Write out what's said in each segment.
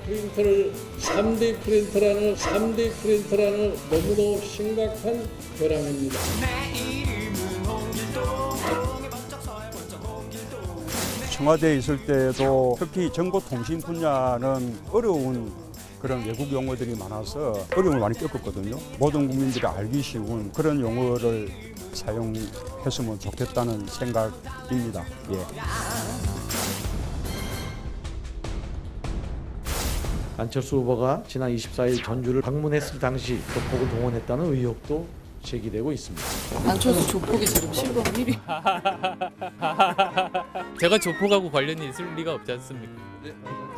프린터를 3D 프린터라는 너무도 심각한 결함입니다. 청와대에 있을 때도 특히 정보통신 분야는 어려운 그런 외국 용어들이 많아서 어려움을 많이 겪었거든요. 모든 국민들이 알기 쉬운 그런 용어를 사용했으면 좋겠다는 생각입니다. 예. 안철수 후보가 지난 24일 전주를 방문했을 당시 조폭을 동원했다는 의혹도 제기되고 있습니다. 안철수 조폭이 지금 실검 1위. 제가 조폭하고 관련이 있을 리가 없지 않습니까?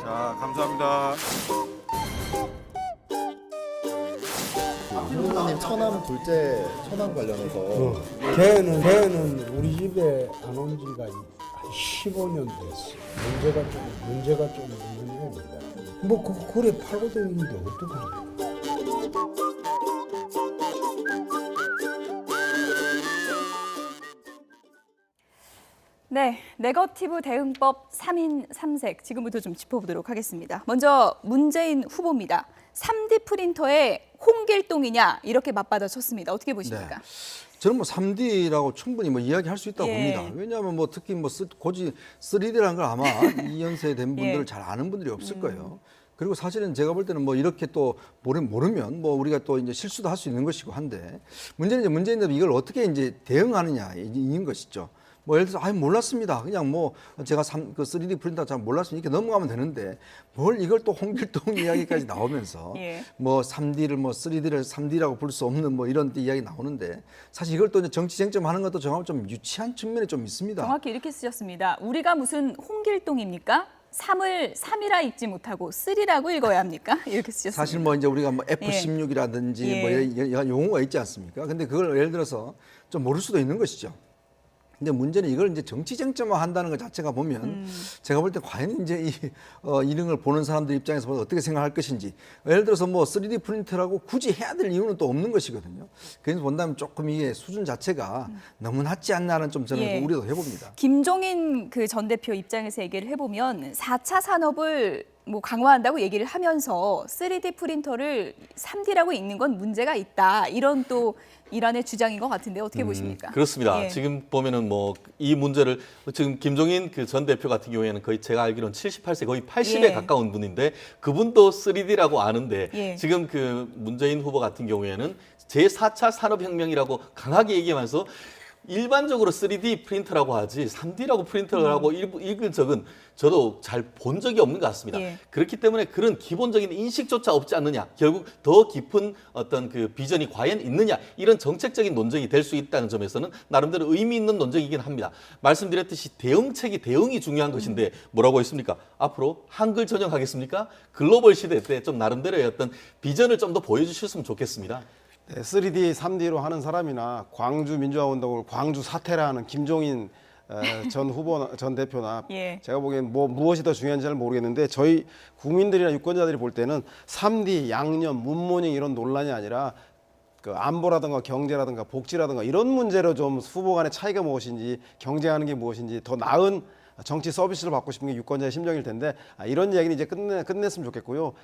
자, 감사합니다. 후보님 처남 둘째 처남 관련해서 걔는 우리 집에 안 온 지가 한 15년 됐어. 문제가 좀 있는 애입니다. 그래 팔고 다니는데 어떡하냐. 네, 네거티브 대응법 3인 3색 지금부터 좀 짚어보도록 하겠습니다. 먼저 문재인 후보입니다. 3D 프린터의 홍길동이냐 이렇게 맞받아쳤습니다. 어떻게 보십니까? 네. 저는 뭐 3D라고 충분히 뭐 이야기할 수 있다고 예. 봅니다. 왜냐하면 뭐 특히 뭐 고지 3D라는 걸 아마 이 연세 된 분들은 예. 잘 아는 분들이 없을 거예요. 그리고 사실은 제가 볼 때는 뭐 이렇게 또 모르면 뭐 우리가 또 이제 실수도 할 수 있는 것이고 한데 문제는 이걸 어떻게 이제 대응하느냐인 것이죠. 뭐 예를 들어서 몰랐습니다. 그냥 뭐 제가 3D 프린터 잘 몰랐으니까 이렇게 넘어가면 되는데 뭘 이걸 또 홍길동 이야기까지 나오면서 예. 뭐 3D를 뭐 3D를 3D라고 부를 수 없는 뭐 이런 이야기 나오는데 사실 이걸 또 이제 정치 쟁점하는 것도 정말 좀 유치한 측면이 좀 있습니다. 정확히 이렇게 쓰셨습니다. 우리가 무슨 홍길동입니까? 3을 3이라 읽지 못하고 3라고 읽어야 합니까? 이렇게 쓰셨습니다. 사실 뭐 이제 우리가 뭐 F16이라든지 예. 뭐 여러 용어가 있지 않습니까? 근데 그걸 예를 들어서 좀 모를 수도 있는 것이죠. 근데 문제는 이걸 이제 정치 쟁점화 한다는 것 자체가 보면 제가 볼 때 과연 이제 이런 걸 보는 사람들 입장에서 보면 어떻게 생각할 것인지 예를 들어서 뭐 3D 프린터라고 굳이 해야 될 이유는 또 없는 것이거든요. 그래서 본다면 조금 이게 수준 자체가 너무 낮지 않나는 좀 저는 예. 우려도 해봅니다. 김종인 그 전 대표 입장에서 얘기를 해보면 4차 산업을 뭐 강화한다고 얘기를 하면서 3D 프린터를 3D라고 읽는 건 문제가 있다. 이런 또 일환의 주장인 것 같은데 어떻게 보십니까? 그렇습니다. 예. 지금 보면은 뭐 이 문제를 지금 김종인 그 전 대표 같은 경우에는 거의 제가 알기로는 78세 거의 80에 예. 가까운 분인데 그분도 3D라고 아는데 예. 지금 그 문재인 후보 같은 경우에는 제4차 산업혁명이라고 강하게 얘기하면서 일반적으로 3D 프린터라고 하지 3D라고 프린터라고 읽은 적은 저도 잘 본 적이 없는 것 같습니다. 예. 그렇기 때문에 그런 기본적인 인식조차 없지 않느냐, 결국 더 깊은 어떤 그 비전이 과연 있느냐, 이런 정책적인 논쟁이 될 수 있다는 점에서는 나름대로 의미 있는 논쟁이긴 합니다. 말씀드렸듯이 대응이 중요한 것인데 뭐라고 했습니까? 앞으로 한글 전용하겠습니까? 글로벌 시대 때 좀 나름대로의 어떤 비전을 좀 더 보여주셨으면 좋겠습니다. 네, 3D, 3D로 하는 사람이나 광주 민주화운동을 광주 사태라 하는 김종인 전 대표나 예. 제가 보기엔 무엇이 더 중요한지 잘 모르겠는데 저희 국민들이나 유권자들이 볼 때는 3D, 양념, 문모닝 이런 논란이 아니라 그 안보라든가 경제라든가 복지라든가 이런 문제로 좀 후보 간의 차이가 무엇인지 경쟁하는 게 무엇인지 더 나은 정치 서비스를 받고 싶은 게 유권자의 심정일 텐데 이런 이야기는 이제 끝냈으면 좋겠고요.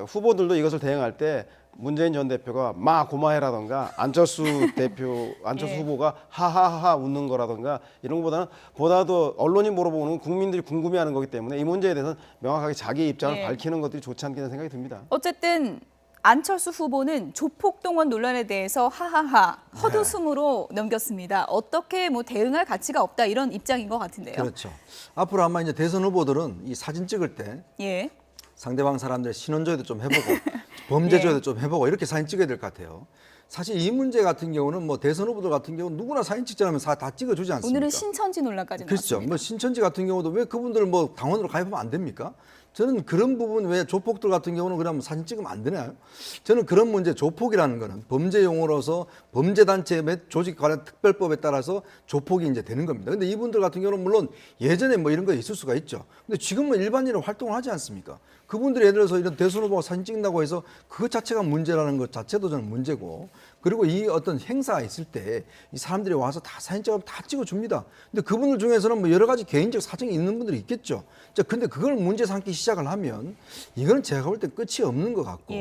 후보들도 이것을 대응할 때 문재인 전 대표가 고마해라든가 안철수 예. 후보가 하하하 웃는 거라든가 이런 것보다는 보다도 언론이 물어보는 건 국민들이 궁금해하는 거기 때문에 이 문제에 대해서는 명확하게 자기 입장을 예. 밝히는 것들이 좋지 않겠는 생각이 듭니다. 어쨌든 안철수 후보는 조폭 동원 논란에 대해서 하하하 헛웃음으로 넘겼습니다. 어떻게 뭐 대응할 가치가 없다 이런 입장인 것 같은데요. 그렇죠. 앞으로 아마 이제 대선 후보들은 이 사진 찍을 때 예. 상대방 사람들 신원조회도 좀 해보고 범죄조회도 좀 해보고 이렇게 사진 찍어야 될 것 같아요. 사실 이 문제 같은 경우는 뭐 대선 후보들 같은 경우는 누구나 사진 찍자면 다 찍어주지 않습니까? 오늘은 신천지 논란까지 그렇죠. 나왔습니다. 뭐 신천지 같은 경우도 왜 그분들 뭐 당원으로 가입하면 안 됩니까? 저는 그런 부분 왜 조폭들 같은 경우는 그냥 사진 찍으면 안 되나요? 저는 그런 문제 조폭이라는 거는 범죄 용어로서 범죄단체 및 조직 관련 특별법에 따라서 조폭이 이제 되는 겁니다. 근데 이분들 같은 경우는 물론 예전에 뭐 이런 거 있을 수가 있죠. 근데 지금은 일반인으로 활동을 하지 않습니까? 그분들이 예를 들어서 이런 대선 후보가 사진 찍는다고 해서 그것 자체가 문제라는 것 자체도 저는 문제고, 그리고 이 어떤 행사가 있을 때 이 사람들이 와서 다 사진 찍으면 다 찍어줍니다. 근데 그분들 중에서는 뭐 여러 가지 개인적 사정이 있는 분들이 있겠죠. 자, 근데 그걸 문제 삼기 시작을 하면 이거는 제가 볼 때 끝이 없는 것 같고,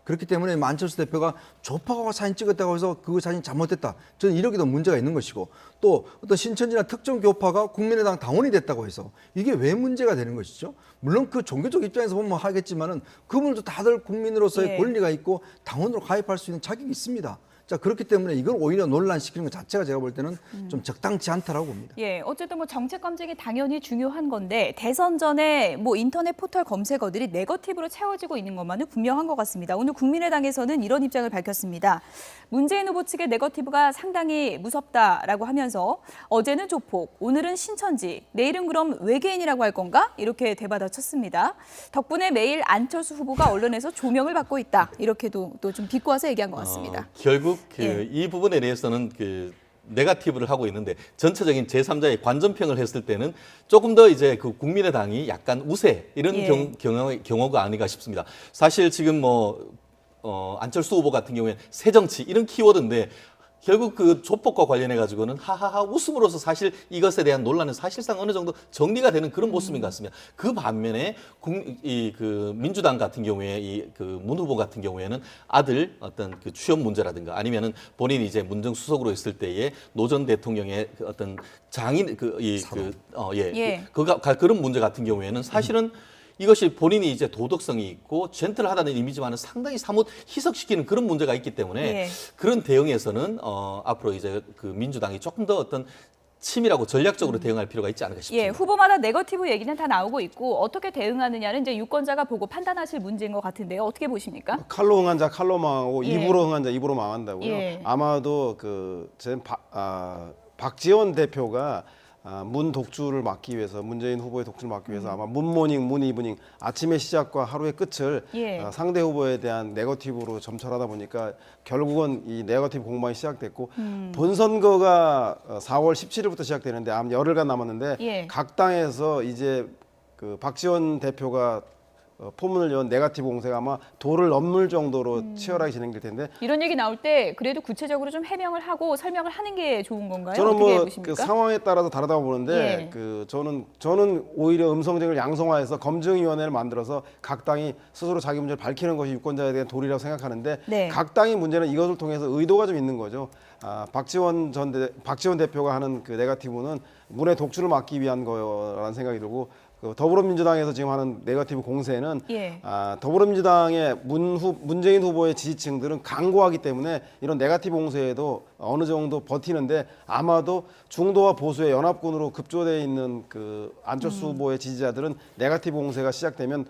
그렇기 때문에 안철수 대표가 조파가 사진 찍었다고 해서 그 사진 잘못됐다, 저는 이러기도 문제가 있는 것이고, 또 어떤 신천지나 특정 교파가 국민의당 당원이 됐다고 해서 이게 왜 문제가 되는 것이죠? 물론 그 종교적 입장에서 보면 하겠지만은 그분들도 다들 국민으로서의 권리가 있고 당원으로 가입할 수 있는 자격이 있습니다. 자, 그렇기 때문에 이걸 오히려 논란시키는 것 자체가 제가 볼 때는 좀 적당치 않다라고 봅니다. 예, 어쨌든 뭐 정책 검증이 당연히 중요한 건데 대선 전에 뭐 인터넷 포털 검색어들이 네거티브로 채워지고 있는 것만은 분명한 것 같습니다. 오늘 국민의당에서는 이런 입장을 밝혔습니다. 문재인 후보 측의 네거티브가 상당히 무섭다라고 하면서 어제는 조폭, 오늘은 신천지, 내일은 그럼 외계인이라고 할 건가? 이렇게 대받아쳤습니다. 덕분에 매일 안철수 후보가 언론에서 조명을 받고 있다. 이렇게도 또 좀 비꼬아서 얘기한 것 같습니다. 결국 이 부분에 대해서는 네거티브를 하고 있는데, 전체적인 제3자의 관전평을 했을 때는 조금 더 이제 그 국민의당이 약간 우세 이런 경우가 아닌가 싶습니다. 사실 지금 안철수 후보 같은 경우에 새정치 이런 키워드인데, 결국 그 조폭과 관련해 가지고는 하하하 웃음으로써 사실 이것에 대한 논란은 사실상 어느 정도 정리가 되는 그런 모습인 것 같습니다. 그 반면에 그 민주당 같은 경우에 그 문 후보 같은 경우에는 아들 어떤 그 취업 문제라든가 아니면은 본인이 이제 문정수석으로 있을 때에 노 전 대통령의 그 어떤 장인 그런 문제 같은 경우에는 사실은 이것이 본인이 이제 도덕성이 있고 젠틀하다는 이미지만은 상당히 사뭇 희석시키는 그런 문제가 있기 때문에 그런 대응에서는 앞으로 이제 그 민주당이 조금 더 어떤 치밀하고 전략적으로 대응할 필요가 있지 않을까 싶습니다. 예, 후보마다 네거티브 얘기는 다 나오고 있고 어떻게 대응하느냐는 이제 유권자가 보고 판단하실 문제인 것 같은데요. 어떻게 보십니까? 칼로 응한 자 칼로 망하고 입으로 응한 자 입으로 망한다고요. 아마도 박지원 대표가 문 독주를 막기 위해서, 문재인 후보의 독주를 막기 위해서 아마 문모닝, 문이브닝, 아침의 시작과 하루의 끝을 상대 후보에 대한 네거티브로 점철하다 보니까 결국은 이 네거티브 공방이 시작됐고, 본선거가 4월 17일부터 시작되는데 아마 열흘간 남았는데 각 당에서 이제 그 박지원 대표가 포문을 연 네거티브 공세가 아마 도를 넘을 정도로 치열하게 진행될 텐데, 이런 얘기 나올 때 그래도 구체적으로 좀 해명을 하고 설명을 하는 게 좋은 건가요? 저는 어떻게 뭐 보십니까? 그 상황에 따라서 다르다고 보는데 저는 오히려 음성적을 양성화해서 검증위원회를 만들어서 각 당이 스스로 자기 문제를 밝히는 것이 유권자에 대한 도리라고 생각하는데 각 당의 문제는 이것을 통해서 의도가 좀 있는 거죠. 박지원 대표가 하는 그 네거티브는 문의 독주를 막기 위한 거라는 생각이 들고, 더불어민주당에서 지금 하는 네거티브 공세는 더불어민주당의 문재인 후보의 지지층들은 강고하기 때문에 이런 네거티브 공세에도 어느 정도 버티는데, 아마도 중도와 보수의 연합군으로 급조되어 있는 그 안철수 후보의 지지자들은 네거티브 공세가 시작되면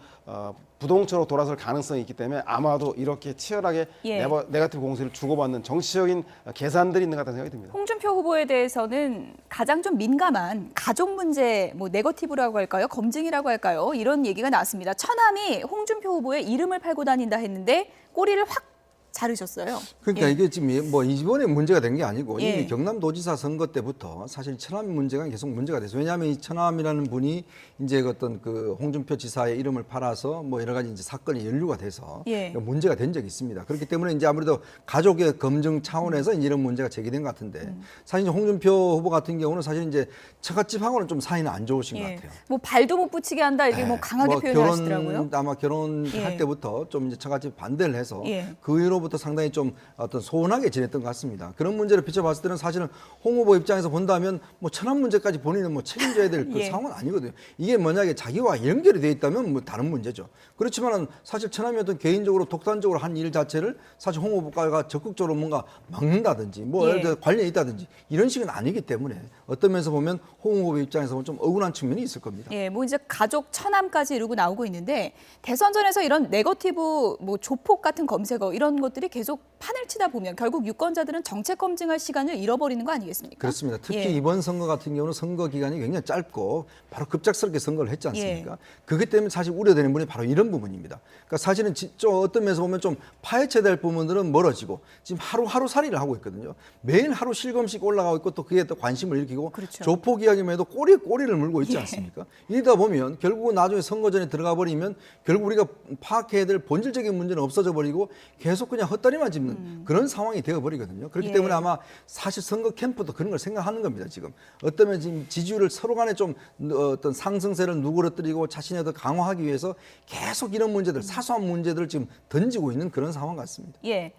부동처로 돌아설 가능성이 있기 때문에 아마도 이렇게 치열하게 네거티브 공세를 주고받는 정치적인 계산들이 있는 것 같다는 생각이 듭니다. 홍준표 후보에 대해서는 가장 좀 민감한 가족 문제, 뭐 네거티브라고 할까요? 검증이라고 할까요? 이런 얘기가 나왔습니다. 처남이 홍준표 후보의 이름을 팔고 다닌다 했는데 꼬리를 확 자르셨어요. 그러니까 이게 지금 뭐 이번에 문제가 된 게 아니고 이미 경남도지사 선거 때부터 사실 처남 문제가 계속 문제가 됐어요. 왜냐하면 이 처남이라는 분이 이제 어떤 그 홍준표 지사의 이름을 팔아서 뭐 여러 가지 이제 사건이 연루가 돼서 문제가 된 적이 있습니다. 그렇기 때문에 이제 아무래도 가족의 검증 차원에서 이런 문제가 제기된 것 같은데, 사실 이제 홍준표 후보 같은 경우는 사실 이제 처갓집하고는 좀 사이는 안 좋으신 것 같아요. 뭐 발도 못 붙이게 한다 이렇게 뭐 강하게 표현을 하시더라고요. 아마 결혼할 때부터 좀 이제 처갓집 반대를 해서 그 이후로부터 상당히 좀 어떤 소원하게 지냈던 것 같습니다. 그런 문제를 비춰봤을 때는 사실은 홍 후보 입장에서 본다면 뭐 처남 문제까지 본인은 뭐 책임져야 될 그 상황은 아니거든요. 이게 만약에 자기와 연결이 돼 있다면 뭐 다른 문제죠. 그렇지만은 사실 처남이 어떤 개인적으로 독단적으로 한 일 자체를 사실 홍 후보가 적극적으로 뭔가 막는다든지 뭐 예를 들어 관련이 있다든지 이런 식은 아니기 때문에 어떤 면에서 보면 홍 후보 입장에서 보면 좀 억울한 측면이 있을 겁니다. 뭐 이제 가족 처남까지 이루고 나오고 있는데, 대선전에서 이런 네거티브 뭐 조폭 같은 검색어 이런 것들이 계속 판을 치다 보면 결국 유권자들은 정책 검증할 시간을 잃어버리는 거 아니겠습니까? 그렇습니다. 특히 예. 이번 선거 같은 경우는 선거 기간이 굉장히 짧고 바로 급작스럽게 선거를 했지 않습니까? 그렇기 때문에 사실 우려되는 부분이 바로 이런 부분입니다. 그러니까 사실은 좀 어떤 면에서 보면 좀 파헤쳐야 될 부분들은 멀어지고 지금 하루하루 살이를 하고 있거든요. 매일 하루 실검씩 올라가고 있고 또 그게 또 관심을 일으키고 그렇죠. 조폭 이야기만 해도 꼬리를 물고 있지 않습니까? 이러다 보면 결국은 나중에 선거전에 들어가 버리면 결국 우리가 파악해야 될 본질적인 문제는 없어져 버리고 계속 그냥 헛다리만 짚는 그런 상황이 되어 버리거든요. 그렇기 때문에 아마 사실 선거 캠프도 그런 걸 생각하는 겁니다. 지금 어쩌면 지금 지지율을 서로 간에 좀 어떤 상승세를 누그러뜨리고 자신의 더 강화하기 위해서 계속 이런 문제들, 사소한 문제들을 지금 던지고 있는 그런 상황 같습니다. 예.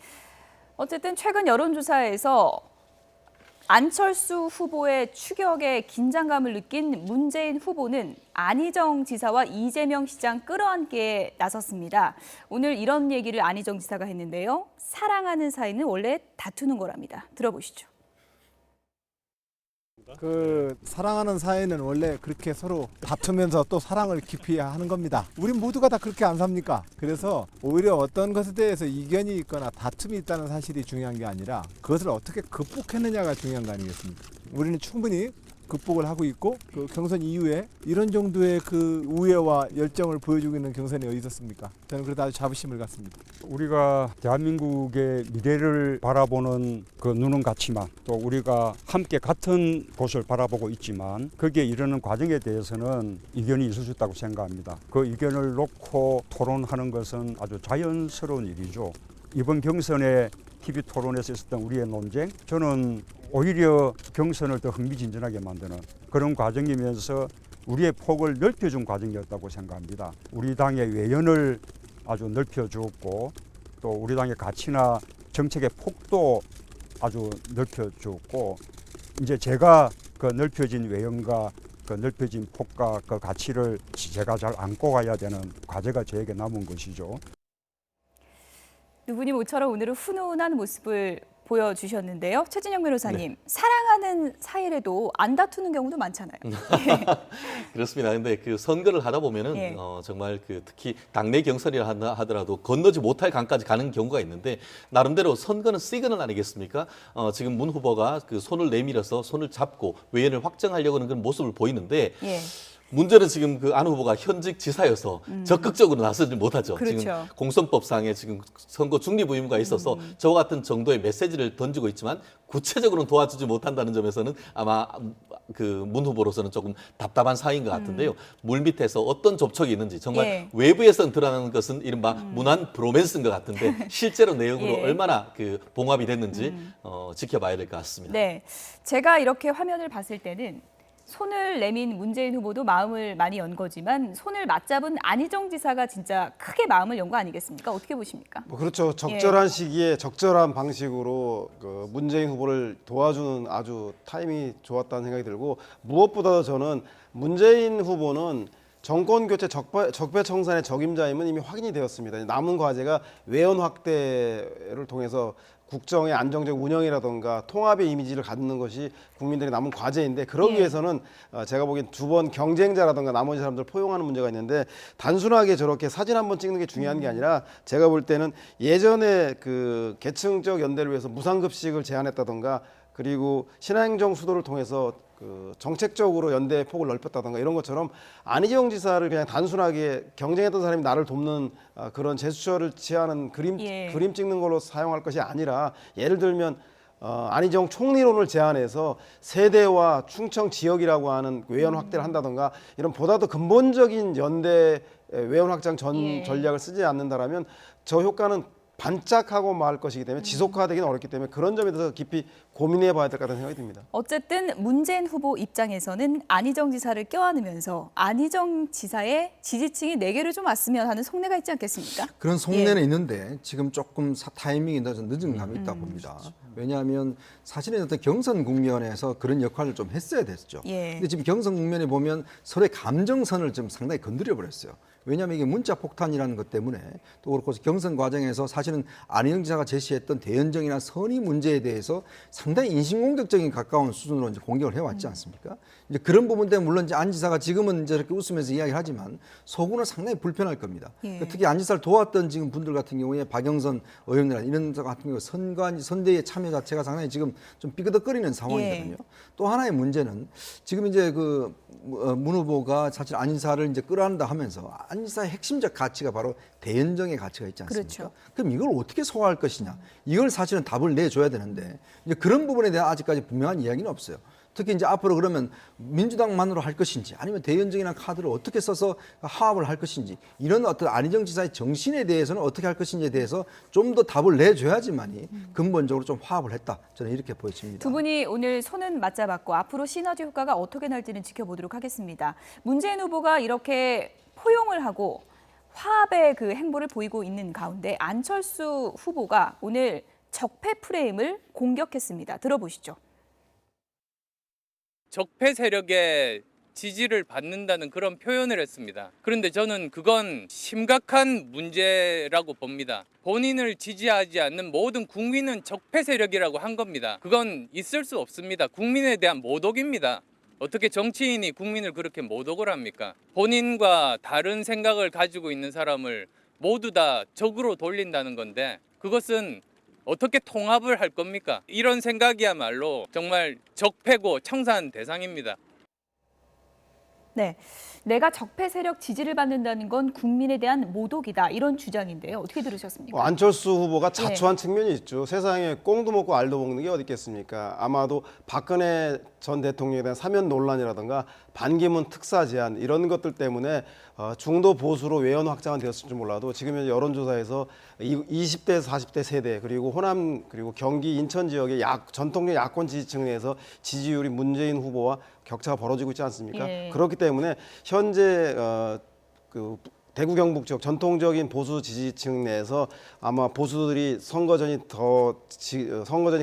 어쨌든 최근 여론조사에서 안철수 후보의 추격에 긴장감을 느낀 문재인 후보는 안희정 지사와 이재명 시장 끌어안기에 나섰습니다. 오늘 이런 얘기를 안희정 지사가 했는데요. 사랑하는 사이는 원래 다투는 거랍니다. 들어보시죠. 그 사랑하는 사이는 원래 그렇게 서로 다투면서 또 사랑을 깊이 하는 겁니다. 우리 모두가 다 그렇게 안 삽니까? 그래서 오히려 어떤 것에 대해서 이견이 있거나 다툼이 있다는 사실이 중요한 게 아니라 그것을 어떻게 극복했느냐가 중요한 거 아니겠습니까? 우리는 충분히 극복을 하고 있고 그 경선 이후에 이런 정도의 그 우애와 열정을 보여주고 있는 경선이 어디 있었습니까? 저는 그래도 아주 자부심을 갖습니다. 우리가 대한민국의 미래를 바라보는 그 눈은 같지만 또 우리가 함께 같은 곳을 바라보고 있지만 거기에 이르는 과정에 대해서는 이견이 있을 수 있다고 생각합니다. 그 이견을 놓고 토론하는 것은 아주 자연스러운 일이죠. 이번 경선에 TV 토론에서 있었던 우리의 논쟁, 저는 오히려 경선을 더 흥미진진하게 만드는 그런 과정이면서 우리의 폭을 넓혀준 과정이었다고 생각합니다. 우리 당의 외연을 아주 넓혀주었고 또 우리 당의 가치나 정책의 폭도 아주 넓혀주었고 이제 제가 그 넓혀진 외연과 그 넓혀진 폭과 그 가치를 제가 잘 안고 가야 되는 과제가 저에게 남은 것이죠. 누구니 모처럼 오늘은 훈훈한 모습을 보여주셨는데요. 최진영 변호사님, 사랑하는 사이라도 안 다투는 경우도 많잖아요. 그렇습니다. 근데 그 선거를 하다 보면은 정말 그 특히 당내 경선이라 하더라도 건너지 못할 강까지 가는 경우가 있는데 나름대로 선거는 시그널 아니겠습니까? 지금 문 후보가 그 손을 내밀어서 손을 잡고 외연을 확정하려고 하는 그런 모습을 보이는데 문제는 지금 그 안 후보가 현직 지사여서 적극적으로 나서지 못하죠. 그렇죠. 지금 공선법상에 지금 선거 중립 의무가 있어서 저와 같은 정도의 메시지를 던지고 있지만 구체적으로는 도와주지 못한다는 점에서는 아마 그 문 후보로서는 조금 답답한 사이인 것 같은데요. 물 밑에서 어떤 접촉이 있는지 정말 외부에서 드러나는 것은 이른바 무난 브로맨스인 것 같은데 실제로 내용으로 얼마나 그 봉합이 됐는지 지켜봐야 될 것 같습니다. 네, 제가 이렇게 화면을 봤을 때는 손을 내민 문재인 후보도 마음을 많이 연 거지만 손을 맞잡은 안희정 지사가 진짜 크게 마음을 연 거 아니겠습니까? 어떻게 보십니까? 뭐 그렇죠. 적절한 시기에 적절한 방식으로 그 문재인 후보를 도와주는 아주 타이밍이 좋았다는 생각이 들고 무엇보다도 저는 문재인 후보는 정권 교체 적폐청산의 적임자임은 이미 확인이 되었습니다. 남은 과제가 외연 확대를 통해서 국정의 안정적 운영이라든가 통합의 이미지를 갖는 것이 국민들의 남은 과제인데 그러기 위해서는 제가 보기엔 두 번 경쟁자라든가 나머지 사람들 포용하는 문제가 있는데 단순하게 저렇게 사진 한번 찍는 게 중요한 게 아니라 제가 볼 때는 예전에 그 계층적 연대를 위해서 무상급식을 제안했다든가 그리고 신한행정 수도를 통해서 그 정책적으로 연대의 폭을 넓혔다던가 이런 것처럼 안희정 지사를 그냥 단순하게 경쟁했던 사람이 나를 돕는 그런 제스처를 취하는 그림 찍는 걸로 사용할 것이 아니라 예를 들면 안희정 총리론을 제안해서 세대와 충청 지역이라고 하는 외연 확대를 한다던가 이런 보다 더 근본적인 연대 외연 확장 전략을 쓰지 않는다라면 저 효과는 반짝하고 말 것이기 때문에 지속화되기는 어렵기 때문에 그런 점에 대해서 깊이 고민해 봐야 될 것 같다는 생각이 듭니다. 어쨌든 문재인 후보 입장에서는 안희정 지사를 껴안으면서 안희정 지사의 지지층이 내게를 좀 왔으면 하는 속내가 있지 않겠습니까? 그런 속내는 있는데 지금 조금 타이밍이 늦은 감이 있다고 봅니다. 왜냐하면 사실은 어떤 경선 국면에서 그런 역할을 좀 했어야 됐죠. 근데 지금 경선 국면에 보면 서로의 감정선을 좀 상당히 건드려 버렸어요. 왜냐하면 이게 문자 폭탄이라는 것 때문에 또 그렇고 경선 과정에서 사실 사실은 안희정 지사가 제시했던 대연정이나 선의 문제에 대해서 상당히 인신공격적인 가까운 수준으로 이제 공격을 해왔지 않습니까? 이제 그런 부분 때문에 물론 이제 안 지사가 지금은 이제 이렇게 웃으면서 이야기를 하지만 속으로는 상당히 불편할 겁니다. 그러니까 특히 안 지사를 도왔던 지금 분들 같은 경우에 박영선 의원이나 이런 분 같은 경우 선대의 참여 자체가 상당히 지금 좀 삐그덕거리는 상황이거든요. 또 하나의 문제는 지금 이제 그 문 후보가 사실 안 지사를 이제 끌어안다 하면서 안 지사의 핵심적 가치가 바로 대연정의 가치가 있지 않습니까? 그렇죠. 그럼 이걸 어떻게 소화할 것이냐? 이걸 사실은 답을 내줘야 되는데 이제 그런 부분에 대한 아직까지 분명한 이야기는 없어요. 특히 이제 앞으로 그러면 민주당만으로 할 것인지 아니면 대연정이나 카드를 어떻게 써서 화합을 할 것인지 이런 어떤 안희정 지사의 정신에 대해서는 어떻게 할 것인지에 대해서 좀 더 답을 내줘야지만이 근본적으로 좀 화합을 했다. 저는 이렇게 보여집니다. 두 분이 오늘 손은 맞잡았고 앞으로 시너지 효과가 어떻게 날지는 지켜보도록 하겠습니다. 문재인 후보가 이렇게 포용을 하고 화합의 그 행보를 보이고 있는 가운데 안철수 후보가 오늘 적폐 프레임을 공격했습니다. 들어보시죠. 적폐 세력의 지지를 받는다는 그런 표현을 했습니다. 그런데 저는 그건 심각한 문제라고 봅니다. 본인을 지지하지 않는 모든 국민은 적폐 세력이라고 한 겁니다. 그건 있을 수 없습니다. 국민에 대한 모독입니다. 어떻게 정치인이 국민을 그렇게 모독을 합니까? 본인과 다른 생각을 가지고 있는 사람을 모두 다 적으로 돌린다는 건데 그것은 어떻게 통합을 할 겁니까? 이런 생각이야말로 정말 적폐고 청산 대상입니다. 네, 내가 적폐 세력 지지를 받는다는 건 국민에 대한 모독이다 이런 주장인데요. 어떻게 들으셨습니까? 안철수 후보가 자초한 측면이 있죠. 세상에 꽁도 먹고 알도 먹는 게 어디 있겠습니까? 아마도 박근혜 전 대통령에 대한 사면 논란이라든가 반기문 특사 제안 이런 것들 때문에 중도 보수로 외연 확장은 되었을지 몰라도 지금 현재 여론조사에서 20대에서 40대 세대 그리고 호남 그리고 경기 인천 지역의 전통적 야권 지지층 내에서 지지율이 문재인 후보와 격차가 벌어지고 있지 않습니까? 그렇기 때문에 현재 대구 경북 지역 전통적인 보수 지지층 내에서 아마 보수들이 선거전이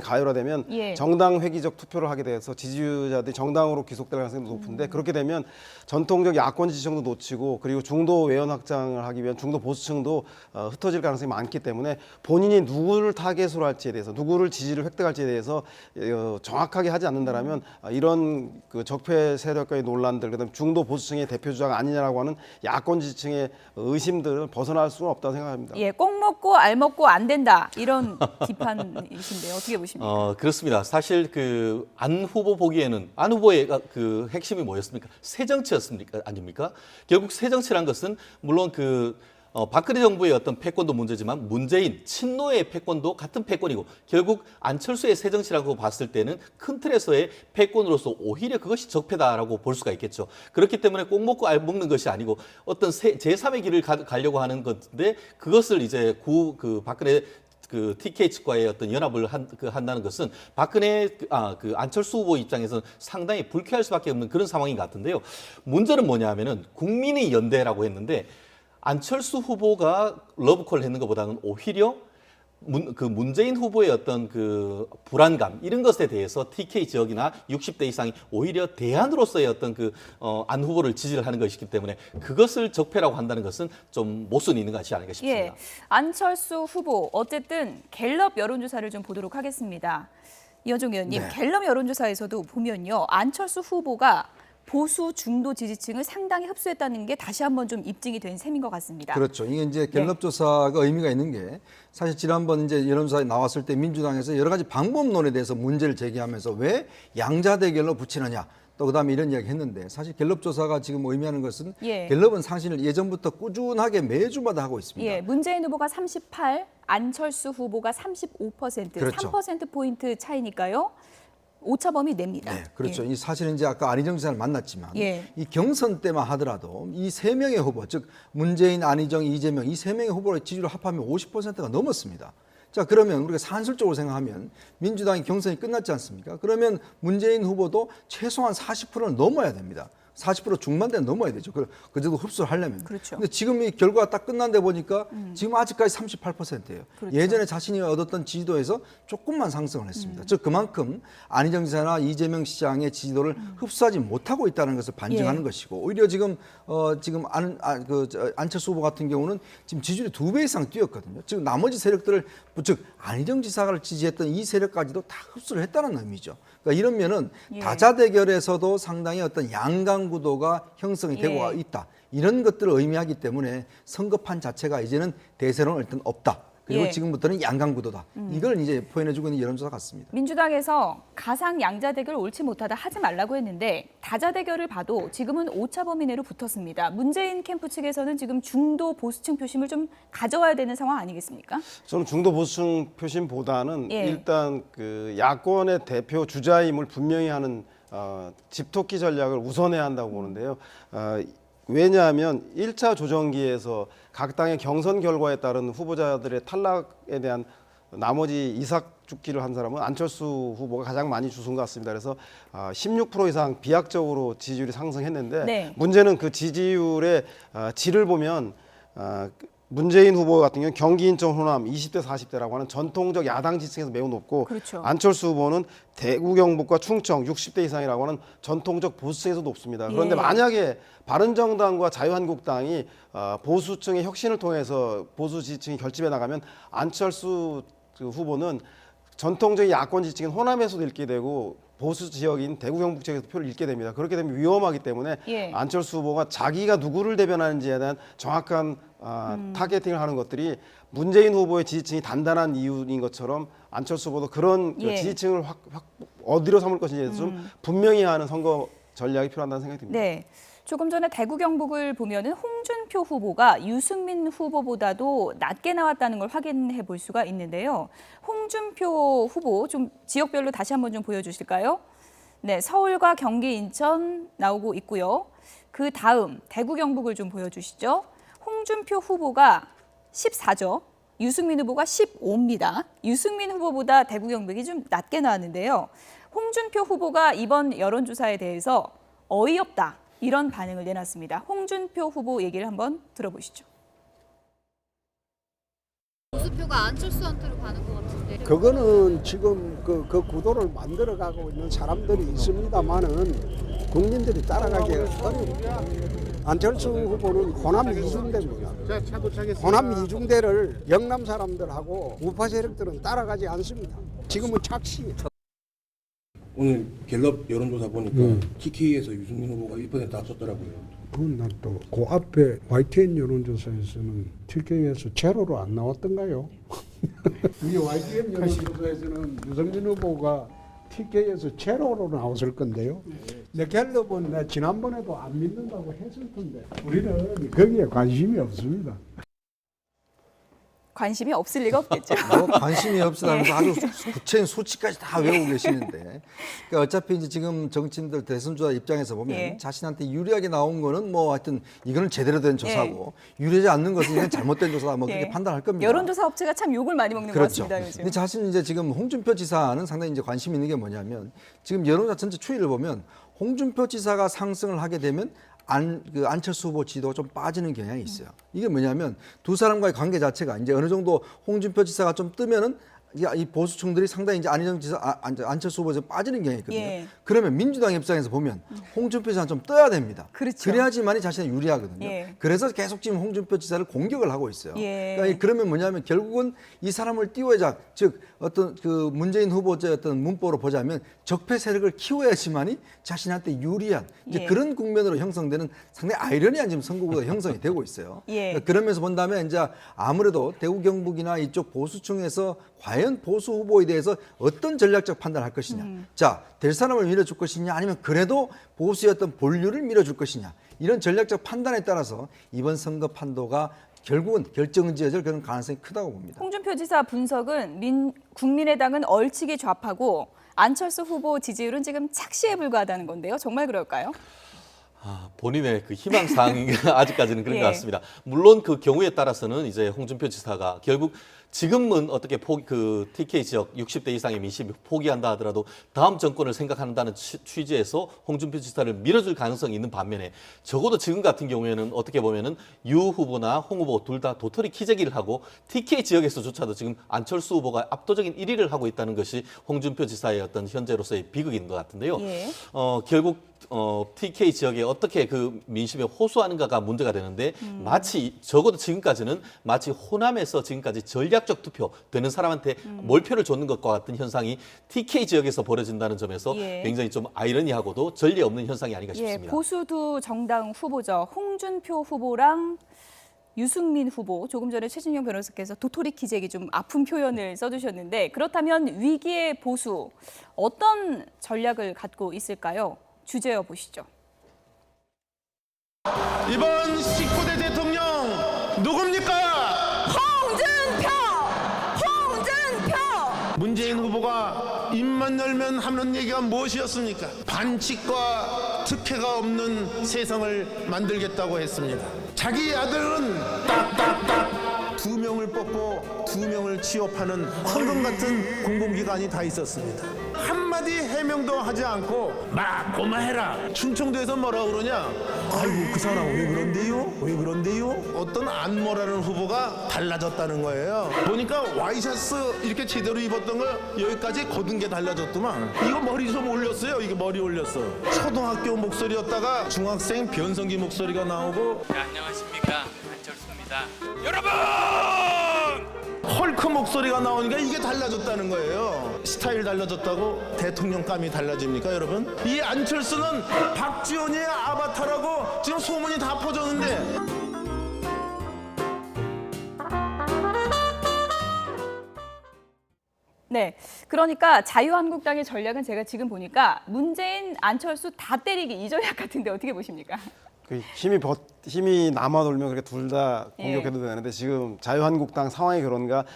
가열화되면 정당 회귀적 투표를 하게 돼서 지지자들이 정당으로 귀속될 가능성이 높은데 그렇게 되면 전통적 야권 지지층도 놓치고 그리고 중도 외연 확장을 하기 위한 중도 보수층도 흩어질 가능성이 많기 때문에 본인이 누구를 타겟으로 할지에 대해서 누구를 지지를 획득할지에 대해서 정확하게 하지 않는다라면 이런 그 적폐 세력과의 논란들 그다음에 중도 보수층의 대표 주자가 아니냐라고 하는 야권 지지층의 의심들을 벗어날 수는 없다고 생각합니다. 예, 꼭 먹고 알 먹고 안 된다 이런 비판이신데요. 어떻게 보십니까? 그렇습니다. 사실 그 안 후보 보기에는 안 후보의 그 핵심이 뭐였습니까? 새 정치였습니까? 아닙니까? 결국 새 정치란 것은 물론 박근혜 정부의 어떤 패권도 문제지만 문재인 친노의 패권도 같은 패권이고 결국 안철수의 새정치라고 봤을 때는 큰 틀에서의 패권으로서 오히려 그것이 적폐다라고 볼 수가 있겠죠. 그렇기 때문에 꼭 먹고 알 먹는 것이 아니고 어떤 제3의 길을 가려고 하는 건데 그것을 이제 박근혜 TK 측과의 어떤 연합을 한다는 것은 박근혜 안철수 후보 입장에서는 상당히 불쾌할 수밖에 없는 그런 상황인 것 같은데요. 문제는 뭐냐면은 국민의 연대라고 했는데 안철수 후보가 러브콜을 했는 것보다는 오히려 문재인 후보의 어떤 그 불안감 이런 것에 대해서 TK 지역이나 60대 이상이 오히려 대안으로서의 어떤 안 후보를 지지를 하는 것이기 때문에 그것을 적폐라고 한다는 것은 좀 모순이 있는 것이 아닌가 싶습니다. 예, 안철수 후보 어쨌든 갤럽 여론조사를 좀 보도록 하겠습니다. 이현종 의원님, 갤럽 여론조사에서도 보면요, 안철수 후보가 보수 중도 지지층을 상당히 흡수했다는 게 다시 한번 좀 입증이 된 셈인 것 같습니다. 그렇죠. 이게 이제 갤럽 조사가 의미가 있는 게 사실 지난번 이제 여론조사에 나왔을 때 민주당에서 여러 가지 방법론에 대해서 문제를 제기하면서 왜 양자 대결로 붙이느냐. 또 그다음에 이런 이야기 했는데 사실 갤럽 조사가 지금 의미하는 것은 갤럽은 상신을 예전부터 꾸준하게 매주마다 하고 있습니다. 예, 문재인 후보가 38, 안철수 후보가 35%, 그렇죠. 3%포인트 차이니까요. 오차범위 냅니다. 네, 그렇죠. 이 사실은 이제 아까 안희정 지사를 만났지만 이 경선 때만 하더라도 이 세 명의 후보, 즉 문재인, 안희정, 이재명 이 세 명의 후보의 지지율을 합하면 50%가 넘었습니다. 자, 그러면 우리가 산술적으로 생각하면 민주당이 경선이 끝났지 않습니까? 그러면 문재인 후보도 최소한 40%는 넘어야 됩니다. 40% 중반대는 넘어야 되죠. 그 정도 흡수를 하려면. 그렇죠. 근데 지금 이 결과가 딱 끝난 데 보니까 지금 아직까지 38%예요. 그렇죠. 예전에 자신이 얻었던 지지도에서 조금만 상승을 했습니다. 즉 그만큼 안희정 지사나 이재명 시장의 지지도를 흡수하지 못하고 있다는 것을 반증하는 것이고, 오히려 지금 안철수 후보 같은 경우는 지금 지지율이 2배 이상 뛰었거든요. 지금 나머지 세력들을, 즉 안희정 지사를 지지했던 이 세력까지도 다 흡수를 했다는 의미죠. 그러니까 이런 면은 다자 대결에서도 상당히 어떤 양강 구도가 형성이 되고 있다. 이런 것들을 의미하기 때문에 선거판 자체가 이제는 대세론은 일단 없다. 그리고 지금부터는 양강 구도다. 이걸 이제 표현해주고 있는 여론조사 같습니다. 민주당에서 가상 양자 대결 옳지 못하다 하지 말라고 했는데 다자 대결을 봐도 지금은 오차 범위 내로 붙었습니다. 문재인 캠프 측에서는 지금 중도 보수층 표심을 좀 가져와야 되는 상황 아니겠습니까? 저는 중도 보수층 표심보다는 일단 그 야권의 대표 주자임을 분명히 하는 집토끼 전략을 우선해야 한다고 보는데요. 왜냐하면 1차 조정기에서 각 당의 경선 결과에 따른 후보자들의 탈락에 대한 나머지 이삭 죽기를 한 사람은 안철수 후보가 가장 많이 주순 것 같습니다. 그래서 16% 이상 비약적으로 지지율이 상승했는데 문제는 그 지지율의 질을 보면 문재인 후보 같은 경우는 경기, 인천, 호남 20대, 40대라고 하는 전통적 야당 지층에서 매우 높고 안철수 후보는 대구, 경북과 충청 60대 이상이라고 하는 전통적 보수층에서 높습니다. 그런데 만약에 바른정당과 자유한국당이 보수층의 혁신을 통해서 보수 지지층이 결집해 나가면 안철수 후보는 전통적인 야권 지층인 호남에서도 잃게 되고 보수 지역인 대구 경북 지역에서 표를 잃게 됩니다. 그렇게 되면 위험하기 때문에 안철수 후보가 자기가 누구를 대변하는지에 대한 정확한 타겟팅을 하는 것들이 문재인 후보의 지지층이 단단한 이유인 것처럼 안철수 후보도 그런 그 지지층을 어디로 삼을 것인지에 좀 분명히 하는 선거 전략이 필요하다는 생각이 듭니다. 네. 조금 전에 대구 경북을 보면은 홍준표 후보가 유승민 후보보다도 낮게 나왔다는 걸 확인해 볼 수가 있는데요. 홍준표 후보 좀 지역별로 다시 한번 좀 보여주실까요? 네, 서울과 경기, 인천 나오고 있고요. 그 다음 대구 경북을 좀 보여주시죠. 홍준표 후보가 14죠. 유승민 후보가 15입니다. 유승민 후보보다 대구 경북이 좀 낮게 나왔는데요. 홍준표 후보가 이번 여론조사에 대해서 어이없다. 이런 반응을 내놨습니다. 홍준표 후보 얘기를 한번 들어보시죠. 보수표가 안철수한테로 가는 것 같은데. 그거는 지금 그 구도를 만들어가고 있는 사람들이 있습니다만은 국민들이 따라가기 어렵습니다. 안철수 후보는 호남 이중대입니다. 호남 이중대를 영남 사람들하고 우파 세력들은 따라가지 않습니다. 지금은 착시. 오늘 갤럽 여론조사 보니까 TK에서 유승민 후보가 1% 앞섰더라고요. 그건 난 또 그 앞에 YTN 여론조사에서는 TK에서 제로로 안 나왔던가요? 이 YTN 여론조사에서는 유승민 후보가 TK에서 제로로 나왔을 건데요. 내 갤럽은 내 지난번에도 안 믿는다고 했을 텐데 우리는 거기에 관심이 없습니다. 관심이 없을 리가 없겠죠. 관심이 없으다면서 아주 구체적인 수치까지 다 외우고 계시는데, 그러니까 어차피 이제 지금 정치인들 대선주자 입장에서 보면 자신한테 유리하게 나온 거는 뭐 하여튼 이거는 제대로 된 조사고 유리하지 않는 것은 그냥 잘못된 조사다 뭐 그렇게 판단할 겁니다. 여론조사 업체가 참 욕을 많이 먹는 것 같습니다. 요즘. 근데 사실 이제 지금 홍준표 지사는 상당히 이제 관심 있는 게 뭐냐면 지금 여론조사 전체 추이를 보면 홍준표 지사가 상승을 하게 되면 안철수 후보 지도가 좀 빠지는 경향이 있어요. 이게 뭐냐면 두 사람과의 관계 자체가 이제 어느 정도 홍준표 지사가 좀 뜨면은 이 보수층들이 상당히 이제 안희정 지사, 안철수 후보가 좀 빠지는 경향이 있거든요. 그러면 민주당 입장에서 보면 홍준표 지사는 좀 떠야 됩니다. 그래야지만이 자신이 유리하거든요. 그래서 계속 지금 홍준표 지사를 공격을 하고 있어요. 그러니까 그러면 뭐냐면 결국은 이 사람을 띄워야, 즉 어떤 그 문재인 후보자의 어떤 문법으로 보자면 적폐 세력을 키워야지만이 자신한테 유리한 이제 그런 국면으로 형성되는 상당히 아이러니한 지금 선거구가 형성이 되고 있어요. 그러니까 그러면서 본다면 이제 아무래도 대구 경북이나 이쪽 보수층에서 과연 보수 후보에 대해서 어떤 전략적 판단을 할 것이냐. 자, 될 사람을 밀어줄 것이냐 아니면 그래도 보수의 어떤 본류를 밀어줄 것이냐. 이런 전략적 판단에 따라서 이번 선거 판도가 결국은 결정지어질 그런 가능성이 크다고 봅니다. 홍준표 지사 분석은 국민의당은 얼치기 좌파고 안철수 후보 지지율은 지금 착시에 불과하다는 건데요. 정말 그럴까요? 본인의 그 희망사항이 아직까지는 그런 것 같습니다. 물론 그 경우에 따라서는 이제 홍준표 지사가 결국 지금은 어떻게 그 TK 지역 60대 이상의 민심이 포기한다 하더라도 다음 정권을 생각한다는 취지에서 홍준표 지사를 밀어줄 가능성이 있는 반면에 적어도 지금 같은 경우에는 어떻게 보면은 유 후보나 홍 후보 둘 다 도토리 키재기를 하고 TK 지역에서조차도 지금 안철수 후보가 압도적인 1위를 하고 있다는 것이 홍준표 지사의 어떤 현재로서의 비극인 것 같은데요. 예. 결국 TK 지역에 어떻게 그 민심에 호소하는가가 문제가 되는데 마치 적어도 지금까지는 마치 호남에서 지금까지 전략적 투표 되는 사람한테 몰표를 줬는 것과 같은 현상이 TK 지역에서 벌어진다는 점에서 예. 굉장히 좀 아이러니하고도 전례 없는 현상이 아닌가 예, 싶습니다. 보수 두 정당 후보죠. 홍준표 후보랑 유승민 후보, 조금 전에 최진영 변호사께서 도토리 키재기 좀 아픈 표현을 써주셨는데 그렇다면 위기의 보수 어떤 전략을 갖고 있을까요? 주제어 보시죠. 이번 19대 대통령 누굽니까? 홍준표! 문재인 후보가 입만 열면 하는 얘기가 무엇이었습니까? 반칙과 특혜가 없는 세상을 만들겠다고 했습니다. 자기 아들은 딱딱딱 2명을 뽑고 2명을 취업하는 황금 같은 공공기관이 다 있었습니다. 한마디 해명도 하지 않고 막 고마해라. 충청도에서 뭐라 그러냐? 아이고 그 사람 왜 그런데요? 왜 그런데요? 어떤 안모라는 후보가 달라졌다는 거예요. 보니까 와이셔츠 이렇게 제대로 입었던 걸 여기까지 걷은 게 달라졌더만. 이거 머리 좀 올렸어요. 이게 머리 올렸어. 초등학교 목소리였다가 중학생 변성기 목소리가 나오고. 네, 안녕하십니까, 안철수입니다. 여러분! 헐크 목소리가 나오니까 이게 달라졌다는 거예요. 스타일 달라졌다고 대통령감이 달라집니까, 여러분? 이 안철수는 박지원의 아바타라고 지금 소문이 다 퍼졌는데. 네, 그러니까 자유한국당의 전략은 제가 지금 보니까 문재인, 안철수 다 때리기 이 전략 같은데 어떻게 보십니까? 그 힘이 남아돌면 그렇게 둘 다 공격해도 되는데 지금 자유한국당 상황이 그런가.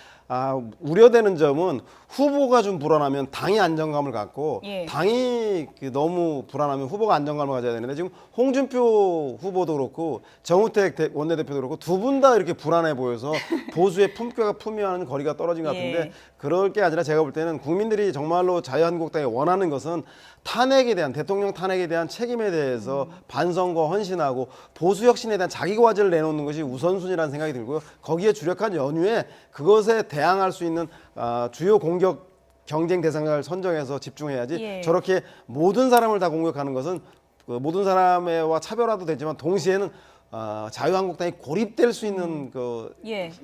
우려되는 점은 후보가 좀 불안하면 당이 안정감을 갖고 당이 너무 불안하면 후보가 안정감을 가져야 되는데 지금 홍준표 후보도 그렇고 정우택 원내대표도 그렇고 두 분 다 이렇게 불안해 보여서 보수의 품격과 품위와는 거리가 떨어진 것 같은데 그럴 게 아니라 제가 볼 때는 국민들이 정말로 자유한국당이 원하는 것은 탄핵에 대한 대통령 탄핵에 대한 책임에 대해서 반성과 헌신하고 보수 혁신에 대한 자기 과제를 내놓는 것이 우선순위라는 생각이 들고요. 거기에 주력한 연휴에 그것에 대항할 수 있는 주요 공격 경쟁 대상을 선정해서 집중해야지 저렇게 모든 사람을 다 공격하는 것은 모든 사람과 차별화도 되지만 동시에는 자유한국당이 고립될 수 있는 그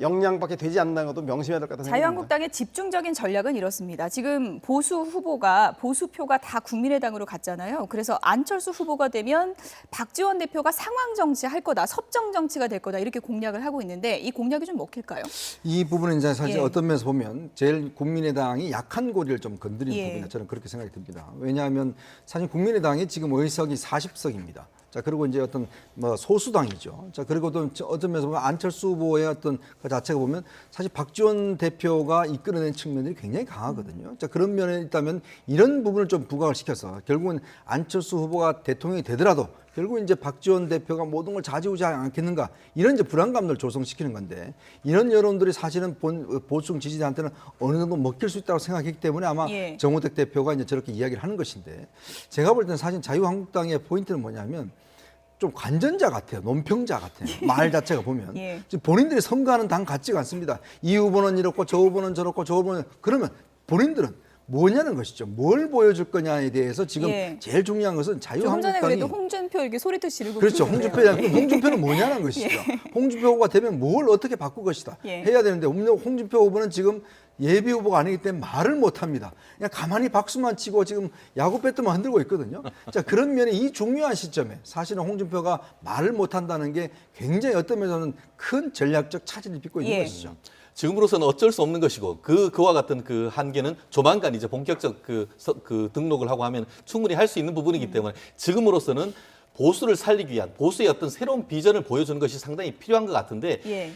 역량밖에 되지 않는다는 것도 명심해야 될 것 같다는 생각입니다. 자유한국당의 집중적인 전략은 이렇습니다. 지금 보수 후보가 보수표가 다 국민의당으로 갔잖아요. 그래서 안철수 후보가 되면 박지원 대표가 상황 정치할 거다, 섭정 정치가 될 거다 이렇게 공략을 하고 있는데 이 공략이 좀 먹힐까요? 이 부분은 이제 사실 어떤 면에서 보면 제일 국민의당이 약한 고리를 좀 건드리는 부분이다. 저는 그렇게 생각이 듭니다. 왜냐하면 사실 국민의당이 지금 의석이 40석입니다. 자, 그리고 이제 어떤 소수당이죠. 자, 그리고 또 어떤 면에서 보면 안철수 후보의 어떤 그 자체가 보면 사실 박지원 대표가 이끌어낸 측면들이 굉장히 강하거든요. 자, 그런 면에 있다면 이런 부분을 좀 부각을 시켜서 결국은 안철수 후보가 대통령이 되더라도 결국 이제 박지원 대표가 모든 걸 좌지우지하지 않겠는가 이런 이제 불안감을 조성시키는 건데 이런 여론들이 사실은 보수층 지지자한테는 어느 정도 먹힐 수 있다고 생각했기 때문에 아마 정우택 대표가 이제 저렇게 이야기를 하는 것인데 제가 볼 때는 사실 자유한국당의 포인트는 뭐냐면 좀 관전자 같아요. 논평자 같아요. 말 자체가 보면 지금 본인들이 선거하는 당 같지가 않습니다. 이 후보는 이렇고 저 후보는 저렇고 저 후보는 그러면 본인들은 뭐냐는 것이죠. 뭘 보여줄 거냐에 대해서 지금 제일 중요한 것은 자유한국당이. 좀 전에 그래도 홍준표 이렇게 소리도 지르고. 그렇죠. 홍준표는 뭐냐는 것이죠. 홍준표 후보가 되면 뭘 어떻게 바꿀 것이다. 해야 되는데 홍준표 후보는 지금 예비 후보가 아니기 때문에 말을 못합니다. 그냥 가만히 박수만 치고 지금 야구 배트만 흔들고 있거든요. 자, 그런 면에 이 중요한 시점에 사실은 홍준표가 말을 못한다는 게 굉장히 어떤 면에서는 큰 전략적 차질을 빚고 있는 것이죠. 지금으로서는 어쩔 수 없는 것이고 그와 같은 그 한계는 조만간 이제 본격적 그 등록을 하고 하면 충분히 할 수 있는 부분이기 때문에 지금으로서는 보수를 살리기 위한 보수의 어떤 새로운 비전을 보여주는 것이 상당히 필요한 것 같은데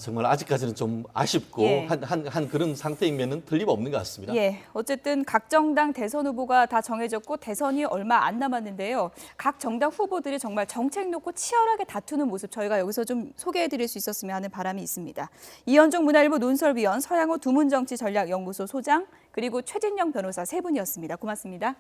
정말 아직까지는 좀 아쉽고 예. 한 그런 상태이면은 틀림없는 것 같습니다. 예, 어쨌든 각 정당 대선 후보가 다 정해졌고 대선이 얼마 안 남았는데요. 각 정당 후보들이 정말 정책 놓고 치열하게 다투는 모습 저희가 여기서 좀 소개해드릴 수 있었으면 하는 바람이 있습니다. 이현종 문화일보 논설위원, 서양호 두문정치전략연구소 소장, 그리고 최진영 변호사 세 분이었습니다. 고맙습니다.